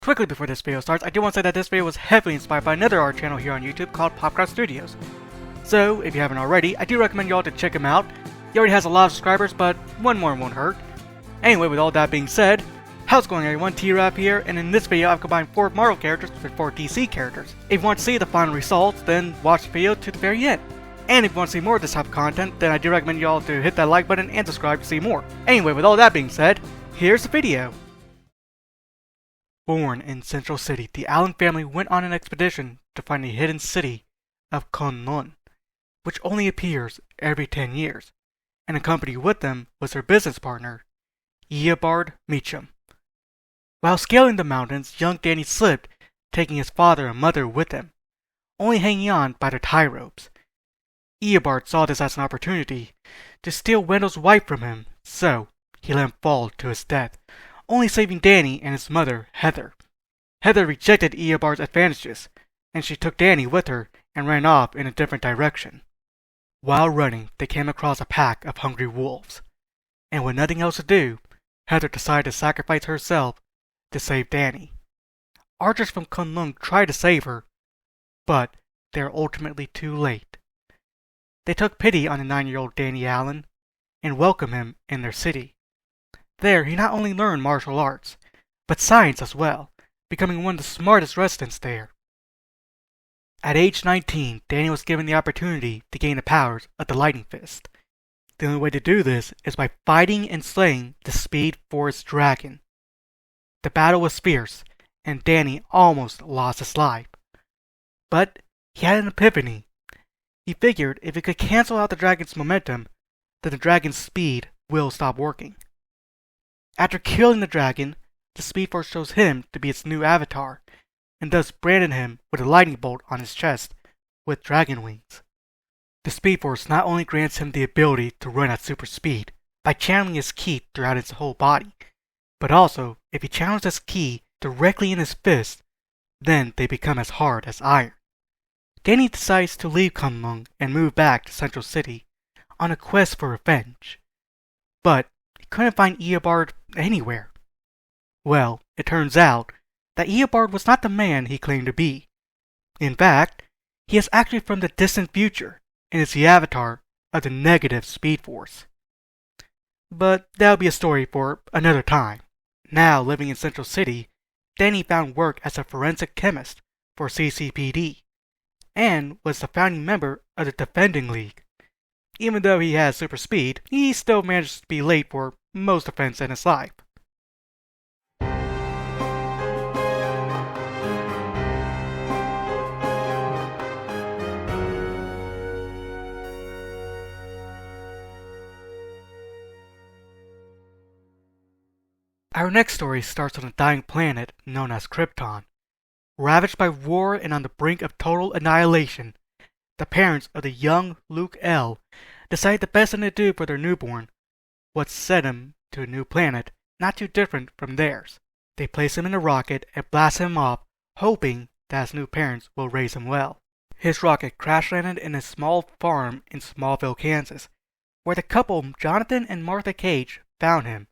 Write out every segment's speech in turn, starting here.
Quickly before this video starts, I do want to say that this video was heavily inspired by another art channel here on YouTube called PopCross Studios. So, if you haven't already, I do recommend y'all to check him out. He already has a lot of subscribers, but one more won't hurt. Anyway, with all that being said, how's it going everyone, T-Rav here, and in this video I've combined 4 Marvel characters with 4 DC characters. If you want to see the final results, then watch the video to the very end. And if you want to see more of this type of content, then I do recommend y'all to hit that like button and subscribe to see more. Anyway, with all that being said, here's the video. Born in Central City, the Allen family went on an expedition to find the hidden city of Kunlun, which only appears every 10 years, and accompanied with them was their business partner, Eobard Meacham. While scaling the mountains, young Danny slipped, taking his father and mother with him, only hanging on by their tie ropes. Eobard saw this as an opportunity to steal Wendell's wife from him, so he let him fall to his death, only saving Danny and his mother, Heather. Heather rejected Eobard's advantages, and she took Danny with her and ran off in a different direction. While running, they came across a pack of hungry wolves, and with nothing else to do, Heather decided to sacrifice herself to save Danny. Archers from Kunlun tried to save her, but they were ultimately too late. They took pity on the 9-year-old Danny Allen and welcomed him in their city. There, he not only learned martial arts, but science as well, becoming one of the smartest residents there. At age 19, Danny was given the opportunity to gain the powers of the Lightning Fist. The only way to do this is by fighting and slaying the Speed Force Dragon. The battle was fierce, and Danny almost lost his life. But he had an epiphany. He figured if he could cancel out the dragon's momentum, then the dragon's speed will stop working. After killing the dragon, the Speed Force chose him to be its new avatar, and thus branded him with a lightning bolt on his chest with dragon wings. The Speed Force not only grants him the ability to run at super speed by channeling his ki throughout his whole body, but also, if he channels his ki directly in his fist, then they become as hard as iron. Danny decides to leave Kunlun and move back to Central City on a quest for revenge. But he couldn't find Eobard anywhere. Well, it turns out that Eobard was not the man he claimed to be. In fact, he is actually from the distant future and is the avatar of the negative Speed Force. But that'll be a story for another time. Now living in Central City, Danny found work as a forensic chemist for CCPD and was the founding member of the Defending League. Even though he has super speed, he still manages to be late for most events in his life. Our next story starts on a dying planet known as Krypton. Ravaged by war and on the brink of total annihilation, the parents of the young Luke L. decide the best thing to do for their newborn was send him to a new planet not too different from theirs. They place him in a rocket and blast him off, hoping that his new parents will raise him well. His rocket crash landed in a small farm in Smallville, Kansas, where the couple Jonathan and Martha Cage found him.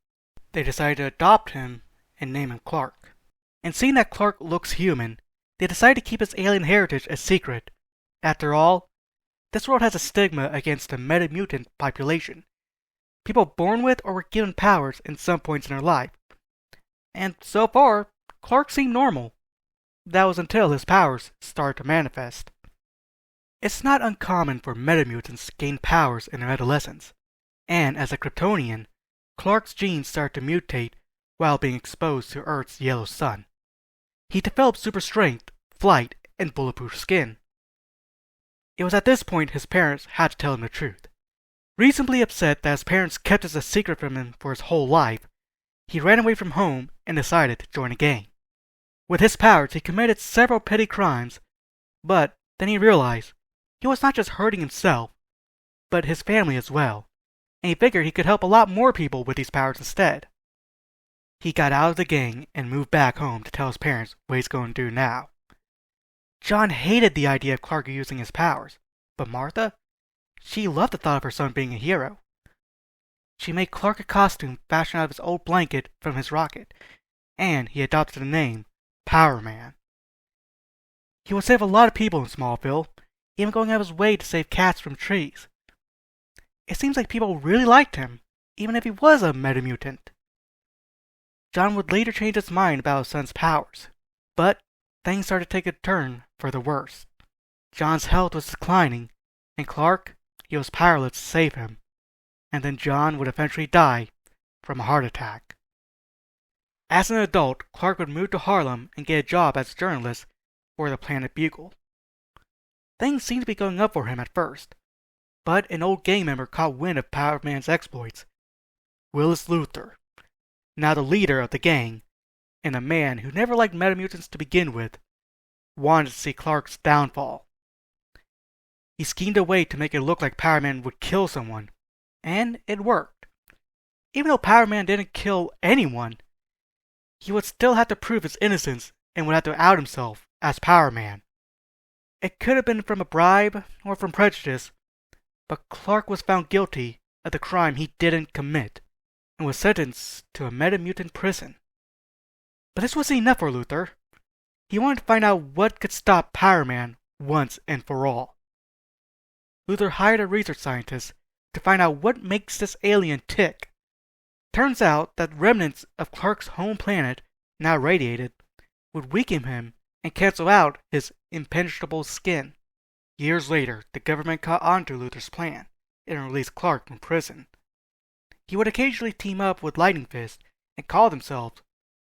They decided to adopt him and name him Clark. And seeing that Clark looks human, they decide to keep his alien heritage a secret. After all, this world has a stigma against the meta-mutant population. People born with or were given powers in some points in their life. And so far, Clark seemed normal. That was until his powers started to manifest. It's not uncommon for meta-mutants to gain powers in their adolescence, and as a Kryptonian, Clark's genes start to mutate while being exposed to Earth's yellow sun. He developed super strength, flight, and bulletproof skin. It was at this point his parents had to tell him the truth. Reasonably upset that his parents kept this a secret from him for his whole life, he ran away from home and decided to join a gang. With his powers, he committed several petty crimes, but then he realized he was not just hurting himself, but his family as well, and he figured he could help a lot more people with these powers instead. He got out of the gang and moved back home to tell his parents what he's going to do now. John hated the idea of Clark using his powers, but Martha? She loved the thought of her son being a hero. She made Clark a costume fashioned out of his old blanket from his rocket, and he adopted the name Powerman. He would save a lot of people in Smallville, even going out of his way to save cats from trees. It seems like people really liked him, even if he was a metamutant. John would later change his mind about his son's powers, but things started to take a turn for the worse. John's health was declining, and Clark, he was powerless to save him, and then John would eventually die from a heart attack. As an adult, Clark would move to Harlem and get a job as a journalist for the Planet Bugle. Things seemed to be going up for him at first, but an old gang member caught wind of Powerman's exploits. Willis Luther, now the leader of the gang, and a man who never liked metamutants to begin with, wanted to see Clark's downfall. He schemed a way to make it look like Powerman would kill someone, and it worked. Even though Powerman didn't kill anyone, he would still have to prove his innocence and would have to out himself as Powerman. It could have been from a bribe or from prejudice, but Clark was found guilty of the crime he didn't commit and was sentenced to a metamutant prison. But this wasn't enough for Luther. He wanted to find out what could stop Powerman once and for all. Luther hired a research scientist to find out what makes this alien tick. Turns out that remnants of Clark's home planet, now radiated, would weaken him and cancel out his impenetrable skin. Years later, the government caught on to Luther's plan and released Clark from prison. He would occasionally team up with Lightning Fist and call themselves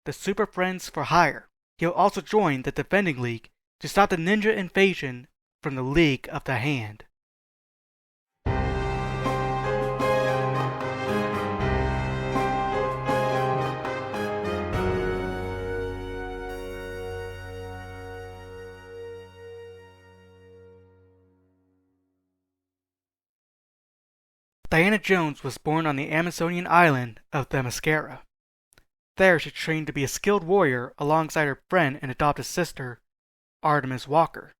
the Super Friends for Hire. He would also join the Defending League to stop the ninja invasion from the League of the Hand. Diana Jones was born on the Amazonian island of Themyscira. There she trained to be a skilled warrior alongside her friend and adopted sister, Artemis Walker.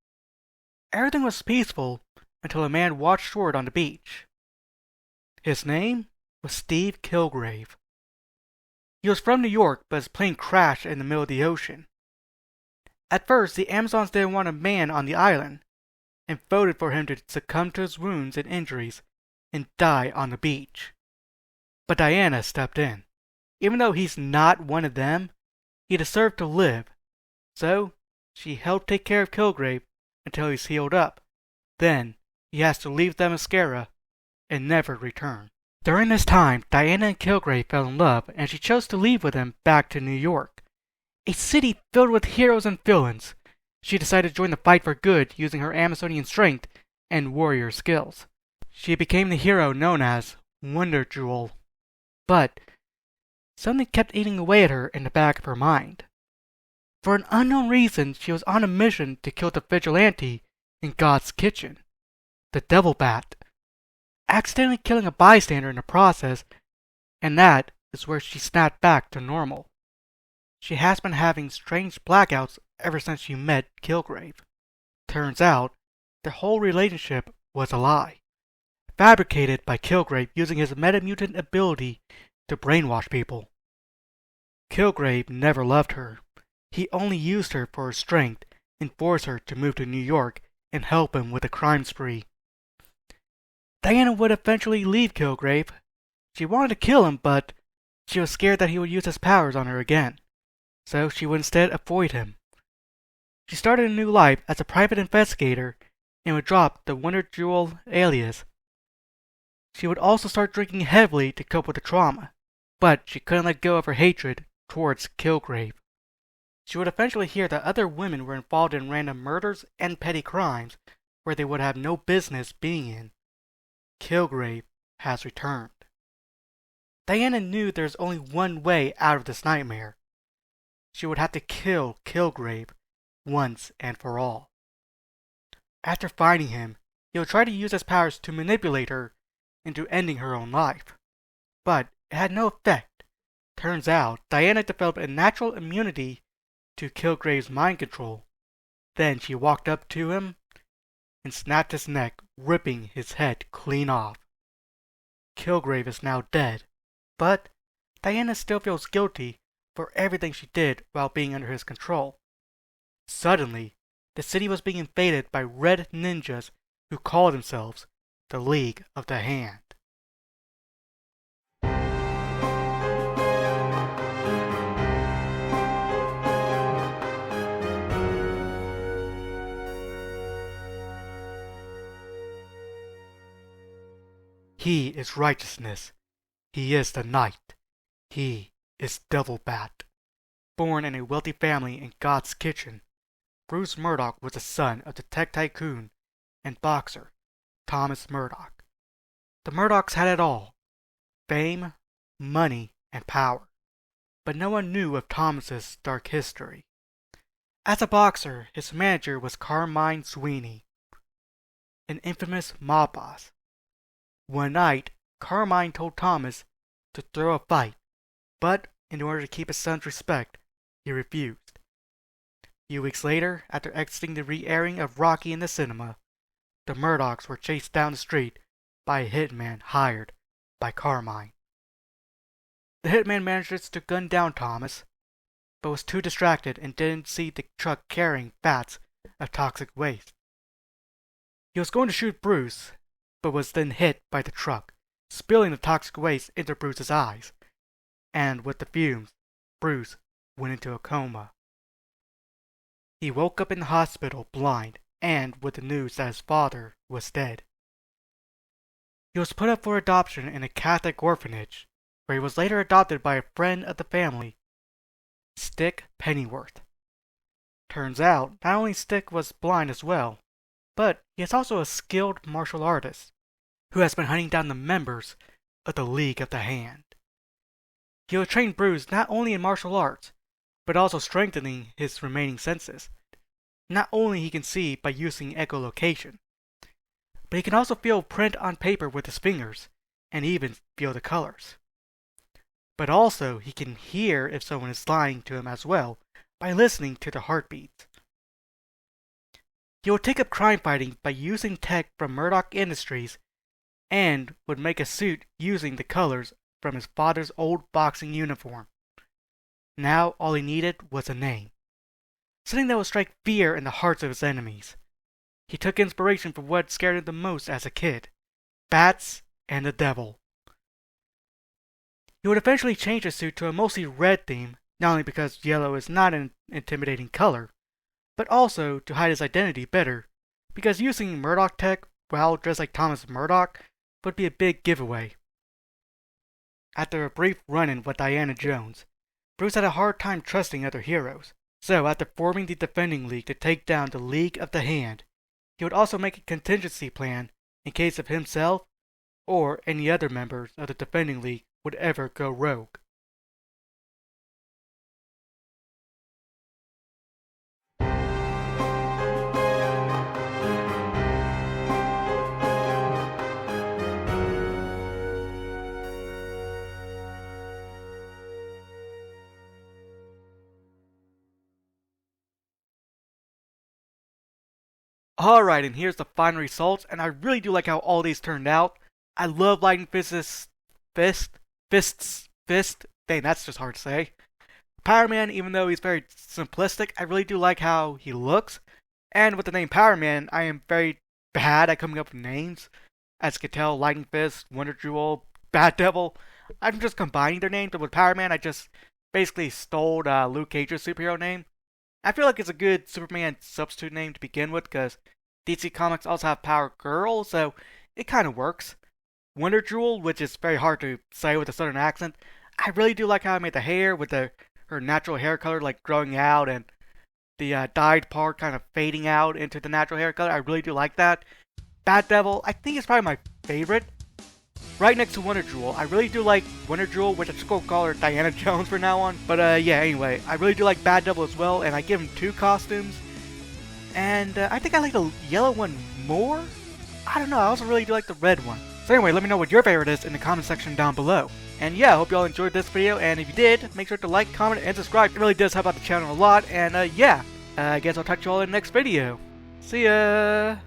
Everything was peaceful until a man walked short on the beach. His name was Steve Kilgrave. He was from New York, but his plane crashed in the middle of the ocean. At first, the Amazons didn't want a man on the island, and voted for him to succumb to his wounds and injuries and die on the beach. But Diana stepped in. Even though he's not one of them, he deserved to live. So, she helped take care of Kilgrave until he's healed up. Then, he has to leave Themyscira and never return. During this time, Diana and Kilgrave fell in love, and she chose to leave with him back to New York, a city filled with heroes and villains. She decided to join the fight for good using her Amazonian strength and warrior skills. She became the hero known as Wonder Jewel. But something kept eating away at her in the back of her mind. For an unknown reason, she was on a mission to kill the vigilante in God's kitchen, the Devil Bat, accidentally killing a bystander in the process, and that is where she snapped back to normal. She has been having strange blackouts ever since she met Kilgrave. Turns out, their whole relationship was a lie, fabricated by Kilgrave using his metamutant ability to brainwash people. Kilgrave never loved her. He only used her for her strength and forced her to move to New York and help him with a crime spree. Diana would eventually leave Kilgrave. She wanted to kill him, but she was scared that he would use his powers on her again, so she would instead avoid him. She started a new life as a private investigator and would drop the Wonder Jewel alias. She would also start drinking heavily to cope with the trauma, but she couldn't let go of her hatred towards Kilgrave. She would eventually hear that other women were involved in random murders and petty crimes where they would have no business being in. Kilgrave has returned. Diana knew there was only one way out of this nightmare. She would have to kill Kilgrave once and for all. After finding him, he would try to use his powers to manipulate her into ending her own life. But it had no effect. Turns out, Diana developed a natural immunity to Kilgrave's mind control. Then she walked up to him and snapped his neck, ripping his head clean off. Kilgrave is now dead, but Diana still feels guilty for everything she did while being under his control. Suddenly, the city was being invaded by red ninjas who called themselves the League of the Hand. He is righteousness. He is the night. He is Devil Bat. Born in a wealthy family in God's kitchen, Bruce Murdoch was the son of the tech tycoon and boxer Thomas Murdoch. The Murdochs had it all: fame, money, and power. But no one knew of Thomas's dark history. As a boxer, his manager was Carmine Sweeney, an infamous mob boss. One night, Carmine told Thomas to throw a fight, but in order to keep his son's respect, he refused. A few weeks later, after exiting the re-airing of Rocky in the cinema, the Murdochs were chased down the street by a hitman hired by Carmine. The hitman manages to gun down Thomas, but was too distracted and didn't see the truck carrying vats of toxic waste. He was going to shoot Bruce, but was then hit by the truck, spilling the toxic waste into Bruce's eyes, and with the fumes, Bruce went into a coma. He woke up in the hospital blind and with the news that his father was dead. He was put up for adoption in a Catholic orphanage, where he was later adopted by a friend of the family, Stick Pennyworth. Turns out, not only Stick was blind as well, but he is also a skilled martial artist who has been hunting down the members of the League of the Hand. He will train Bruce not only in martial arts, but also strengthening his remaining senses. Not only he can see by using echolocation, but he can also feel print on paper with his fingers, and even feel the colors. But also he can hear if someone is lying to him as well, by listening to their heartbeats. He will take up crime fighting by using tech from Murdoch Industries, and would make a suit using the colors from his father's old boxing uniform. Now all he needed was a name, something that would strike fear in the hearts of his enemies. He took inspiration from what scared him the most as a kid: bats and the devil. He would eventually change his suit to a mostly red theme, not only because yellow is not an intimidating color, but also to hide his identity better, because using Murdoch tech while dressed like Thomas Murdoch would be a big giveaway. After a brief run-in with Diana Jones, Bruce had a hard time trusting other heroes, so after forming the Defending League to take down the League of the Hand, he would also make a contingency plan in case of himself or any other members of the Defending League would ever go rogue. Alright, and here's the final results, and I really do like how all these turned out. I love Lightning Fist, dang, that's just hard to say. Powerman, even though he's very simplistic, I really do like how he looks. And with the name Powerman, I am very bad at coming up with names. As you can tell, Lightning Fist, Wonder Jewel, Bad Devil, I'm just combining their names, but with Powerman, I just basically stole Luke Cage's superhero name. I feel like it's a good Superman substitute name to begin with, because DC Comics also have Power Girl, so it kind of works. Wonder Jewel, which is very hard to say with a southern accent, I really do like how I made the hair with her natural hair color like growing out, and the dyed part kind of fading out into the natural hair color. I really do like that. Bad Devil, I think it's probably my favorite. Right next to Wonder Jewel. I really do like Wonder Jewel, which I'm just going to call her Diana Jones from now on. But yeah, anyway, I really do like Bad Devil as well, and I give him 2 costumes. And I think I like the yellow one more? I don't know, I also really do like the red one. So anyway, let me know what your favorite is in the comment section down below. And yeah, I hope you all enjoyed this video, and if you did, make sure to like, comment, and subscribe. It really does help out the channel a lot, and yeah, I guess I'll talk to you all in the next video. See ya!